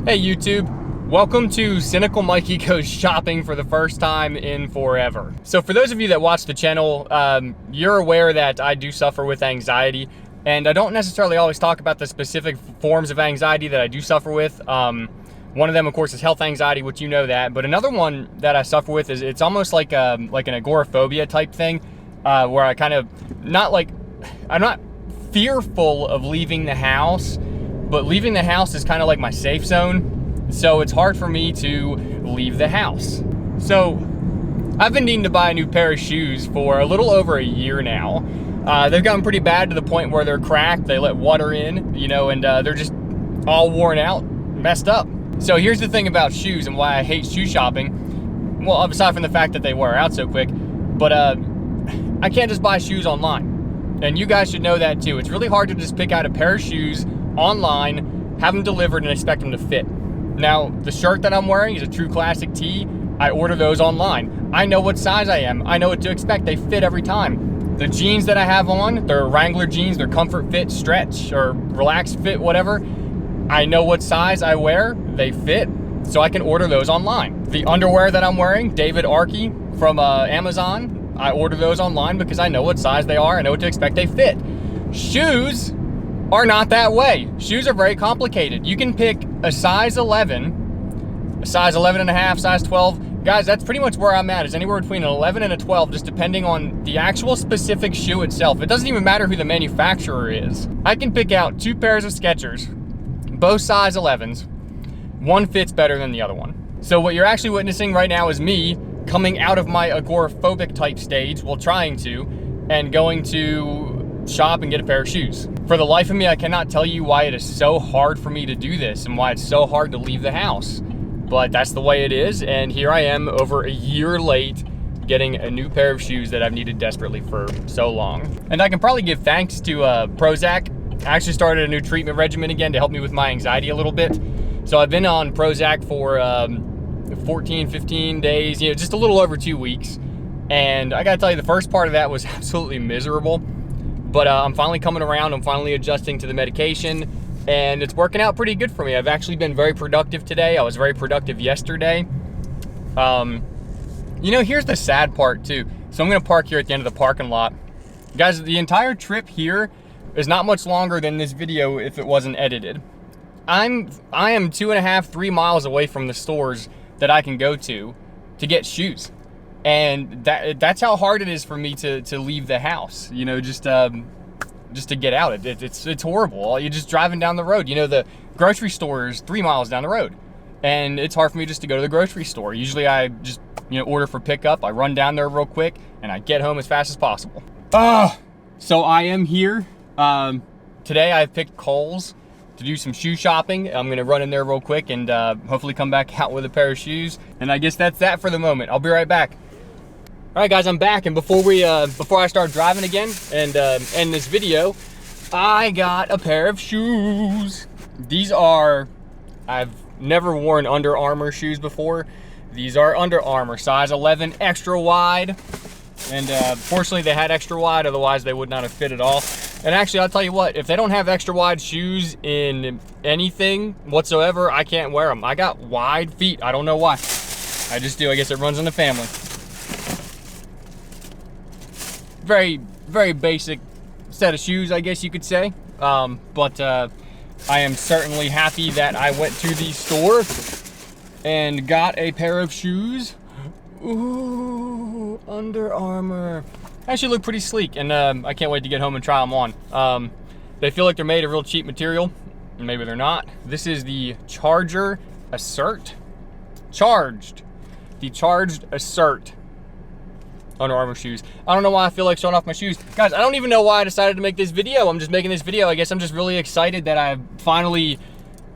Hey YouTube, welcome to Cynical Mikey Goes Shopping for the first time in forever. So for those of you that watch the channel, you're aware that I do suffer with anxiety, and I don't necessarily always talk about the specific forms of anxiety that I do suffer with. One of them, of course, is health anxiety, which you know that, but another one that I suffer with is it's almost like an agoraphobia type thing, where I kind of, I'm not fearful of leaving the house, but leaving the house is kind of like my safe zone. So it's hard for me to leave the house. So I've been needing to buy a new pair of shoes for a little over a year now. They've gotten pretty bad to the point where they're cracked, they let water in, you know, and they're just all worn out, messed up. So here's the thing about shoes and why I hate shoe shopping. Well, aside from the fact that they wear out so quick, but I can't just buy shoes online. And you guys should know that too. It's really hard to just pick out a pair of shoes online, have them delivered, and expect them to fit. Now, the shirt that I'm wearing is a true classic tee. I order those online. I know what size I am. I know what to expect. They fit every time. The jeans that I have on, they're Wrangler jeans. They're comfort fit, stretch, or relaxed fit, whatever. I know what size I wear. They fit, so I can order those online. The underwear that I'm wearing, David Archie from Amazon, I order those online because I know what size they are. I know what to expect. They fit. Shoes are not that way. Shoes are very complicated. You can pick a size 11, a size 11 and a half, size 12. Guys, that's pretty much where I'm at, is anywhere between an 11 and a 12, just depending on the actual specific shoe itself. It doesn't even matter who the manufacturer is. I can pick out two pairs of Skechers, both size 11s. One fits better than the other one. So what you're actually witnessing right now is me coming out of my agoraphobic type stage, well, trying to, and going to shop and get a pair of shoes. For the life of me, I cannot tell you why it is so hard for me to do this and why it's so hard to leave the house. But that's the way it is, and here I am over a year late getting a new pair of shoes that I've needed desperately for so long. And I can probably give thanks to Prozac. I actually started a new treatment regimen again to help me with my anxiety a little bit. So I've been on Prozac for 14, 15 days, you know, just a little over 2 weeks. And I gotta tell you, the first part of that was absolutely miserable. But I'm finally coming around, I'm finally adjusting to the medication, and it's working out pretty good for me. I've actually been very productive today. I was very productive yesterday. You know, here's the sad part too. So I'm gonna park here at the end of the parking lot. Guys, the entire trip here is not much longer than this video if it wasn't edited. I am 2.5, 3 miles away from the stores that I can go to get shoes. And that's how hard it is for me to leave the house, you know, just to get out. It's horrible. You're just driving down the road. You know, the grocery store is 3 miles down the road, and it's hard for me just to go to the grocery store. Usually I just, you know, order for pickup. I run down there real quick, and I get home as fast as possible. So I am here. Today I've picked Kohl's to do some shoe shopping. I'm gonna run in there real quick and hopefully come back out with a pair of shoes. And I guess that's that for the moment. I'll be right back. All right, guys, I'm back, and before I start driving again and end this video, I got a pair of shoes. These are, I've never worn Under Armour shoes before. These are Under Armour, size 11, extra wide, and fortunately they had extra wide, otherwise they would not have fit at all. And actually, I'll tell you what, if they don't have extra wide shoes in anything whatsoever, I can't wear them. I got wide feet, I don't know why. I just do, I guess it runs in the family. Very, very basic set of shoes, I guess you could say. But I am certainly happy that I went to the store and got a pair of shoes. Ooh, Under Armour. Actually look pretty sleek, and I can't wait to get home and try them on. They feel like they're made of real cheap material. Maybe they're not. This is the Charger Assert. The Charged Assert Under Armour shoes. I don't know why I feel like showing off my shoes. Guys, I don't even know why I decided to make this video. I'm just making this video. I guess I'm just really excited that I finally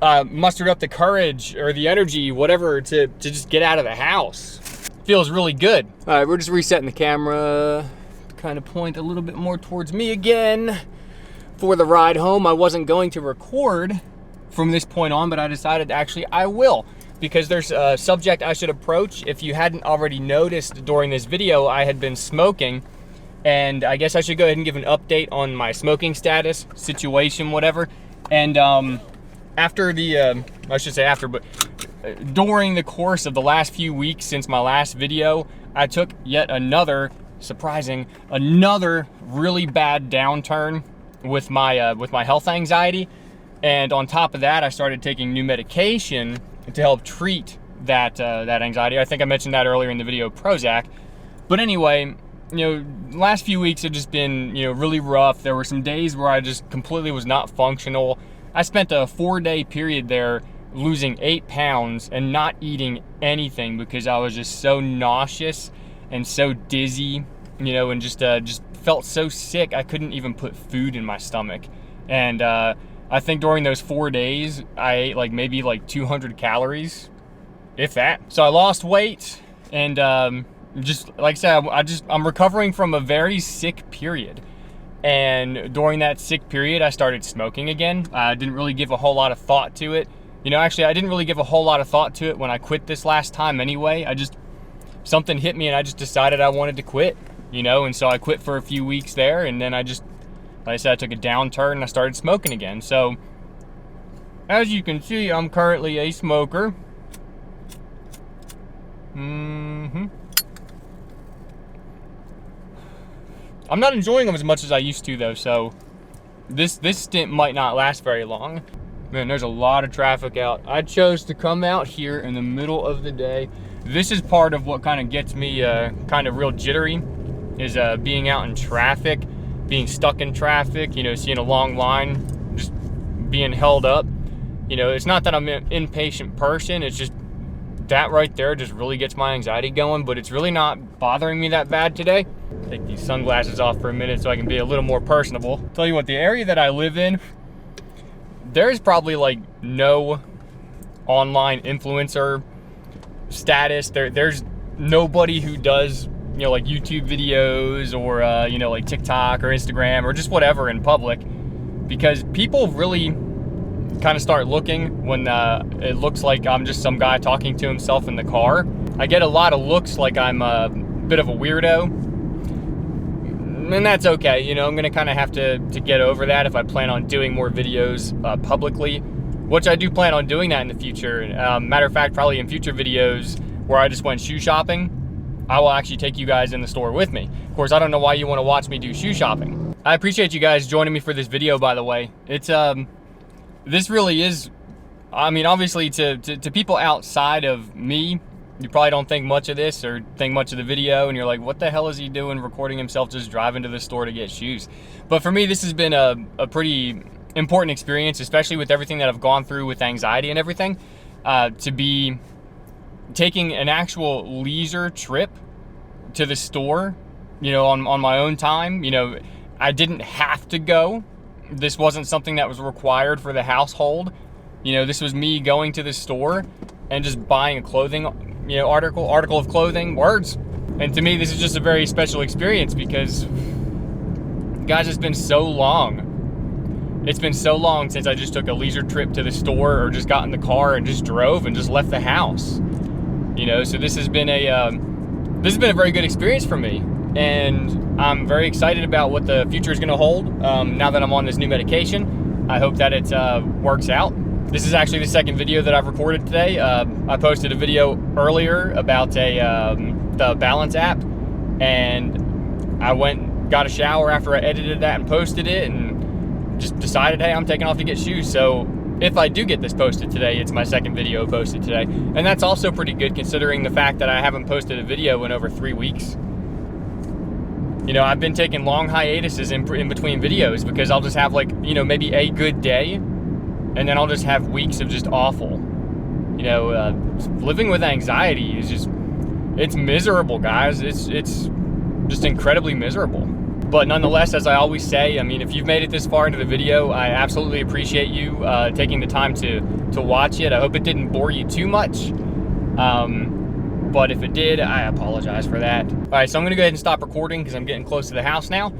mustered up the courage or the energy, whatever, to just get out of the house. Feels really good. All right, we're just resetting the camera to kind of point a little bit more towards me again for the ride home. I wasn't going to record from this point on, but I decided actually I will, because there's a subject I should approach. If you hadn't already noticed during this video, I had been smoking, and I guess I should go ahead and give an update on my smoking status, situation, whatever. And after the, I should say after, but during the course of the last few weeks since my last video, I took yet another, another really bad downturn with my health anxiety. And on top of that, I started taking new medication to help treat that anxiety. I think I mentioned that earlier in the video, Prozac. But anyway, last few weeks have just been, really rough. There were some days where I just completely was not functional. I spent a 4-day period there losing 8 pounds and not eating anything because I was just so nauseous and so dizzy, and just felt so sick I couldn't even put food in my stomach. And I think during those 4 days, I ate maybe 200 calories, if that. So I lost weight, and just like I said, I'm recovering from a very sick period. And during that sick period, I started smoking again. I didn't really give a whole lot of thought to it. Actually, I didn't really give a whole lot of thought to it when I quit this last time anyway. Something hit me and I just decided I wanted to quit, and so I quit for a few weeks there, and then like I said, I took a downturn and I started smoking again. So, as you can see, I'm currently a smoker. I'm not enjoying them as much as I used to, though, so this stint might not last very long. Man, there's a lot of traffic out. I chose to come out here in the middle of the day. This is part of what kind of gets me kind of real jittery, is being out in traffic, being stuck in traffic, seeing a long line, just being held up. It's not that I'm an impatient person, it's just that right there just really gets my anxiety going, but it's really not bothering me that bad today. Take these sunglasses off for a minute so I can be a little more personable. Tell you what, the area that I live in, there's probably no online influencer status. There's nobody who does, YouTube videos or, TikTok or Instagram or just whatever in public, because people really kind of start looking when it looks like I'm just some guy talking to himself in the car. I get a lot of looks like I'm a bit of a weirdo, and that's okay. I'm gonna kind of have to get over that if I plan on doing more videos publicly, which I do plan on doing that in the future. Matter of fact, probably in future videos where I just went shoe shopping, I will actually take you guys in the store with me. Of course, I don't know why you want to watch me do shoe shopping. I appreciate you guys joining me for this video, by the way. It's this really is, obviously to people outside of me, you probably don't think much of this or think much of the video, and you're like, what the hell is he doing recording himself just driving to the store to get shoes? But for me, this has been a pretty important experience, especially with everything that I've gone through with anxiety and everything, to be taking an actual leisure trip to the store, on my own time. I didn't have to go. This wasn't something that was required for the household. This was me going to the store and just buying a clothing, article of clothing, words. And to me, this is just a very special experience because, guys, it's been so long. It's been so long since I just took a leisure trip to the store or just got in the car and just drove and just left the house. So this has been a very good experience for me. And I'm very excited about what the future is going to hold now that I'm on this new medication. I hope that it works out. This is actually the second video that I've recorded today. I posted a video earlier about the Balance app, and I got a shower after I edited that and posted it, and just decided, hey, I'm taking off to get shoes. So if I do get this posted today, it's my second video posted today. And that's also pretty good considering the fact that I haven't posted a video in over 3 weeks. I've been taking long hiatuses in between videos because I'll just have maybe a good day, and then I'll just have weeks of just awful. Living with anxiety is it's miserable, guys. It's just incredibly miserable. But nonetheless, as I always say, if you've made it this far into the video, I absolutely appreciate you taking the time to watch it. I hope it didn't bore you too much. But if it did, I apologize for that. All right, so I'm gonna go ahead and stop recording because I'm getting close to the house now.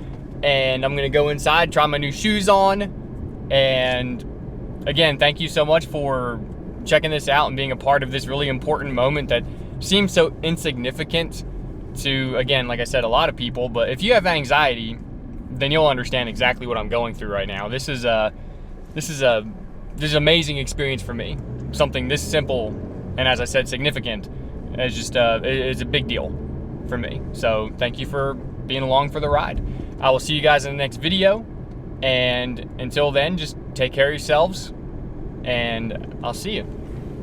And I'm gonna go inside, try my new shoes on. And again, thank you so much for checking this out and being a part of this really important moment that seems so insignificant to, again, like I said, a lot of people. But if you have anxiety, then you'll understand exactly what I'm going through right now. This is a this is an amazing experience for me. Something this simple and, as I said, significant is just is a big deal for me. So thank you for being along for the ride. I will see you guys in the next video, and until then, just take care of yourselves, and I'll see you.